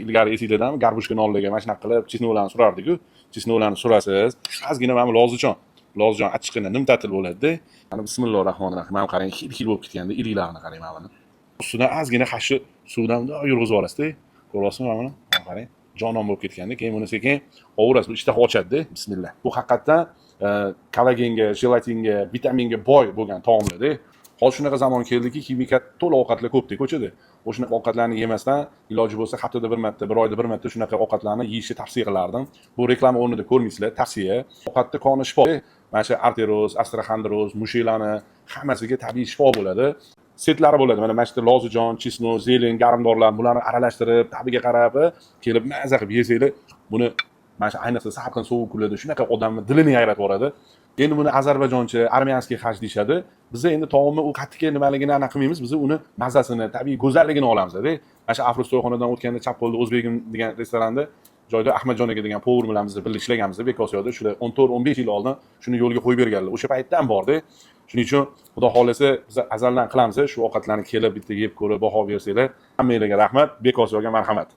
ilgari esinglardami, garbushka nonlarga mana shunaqa qilib chesnovlarni surardik-ku. Chesnovlarni surasiz. Ozgina mana lozijon achchiqqina nimtatil bo'ladi-da. Mana bismillahir-rohmanir-rohim. Mana qarang, xil bo'lib ketganda iliklarini qarang mana buni. Ustidan ozgina xashi suvdan yurg'izib yuborasiz-da. Ko'ryapsizmi mana buni? Qarang, jonon bo'lib ketganda, keyin buni sekin ovurasiz. Bu ishtaha ochadi-da. Bismillah. Bu haqiqatan kollagenga, jelatinga, vitaminga boy bo'lgan taomlar-da. Hozir shunaqa zamon keldiki, kimika to'la ovqatlar ko'pda ko'chada. O'shana ovqatlarni yemasdan iloji bo'lsa haftada bir marta, bir oyda bir marta shunaqa ovqatlarni yeyishni tavsiya qilardim. Bu reklama o'rnida ko'rmaysizlar, tavsiya. Ovqatda qoni shifo. Mana shu arteroz, astroxondroz, mushaklarni hammasiga tabiiy shifo bo'ladi. Setlari bo'ladi. Mana shu lozijon, chisno, zelen, garmdorlar bularni aralashtirib, tabiga qarab kelib maza qilib yesanglar, buni mana shu ayniqsa salqin sovuq kunlarda shunaqa odamni dilini yayratib yuboradi. Endi buni ozarbayjoncha, armiyanskiy xash deyshadi. Biz endi taomni u qattiq nimaligini aniq qilmaymiz. Biz uni mazasini, tabiiy go'zalligini olamiz-da. Mana shu Afrus to'yxonadan o'tganda chap qo'lda O'zbegim degan restoranda joyda Ahmadjon aka degan povur bilan biz birga ishlaganmiz-da Bekosiyoda. Shular 14-15 yil oldin shuni yo'lga qo'yib berganlar. O'sha paytdan bor-da. Shuning uchun Xudo xolasa biz azaldan qilamiz, shu ovqatlarni kelib bitta yeb ko'rib baho bersanglar, hammanglarga rahmat, Bekosiyoga marhamat.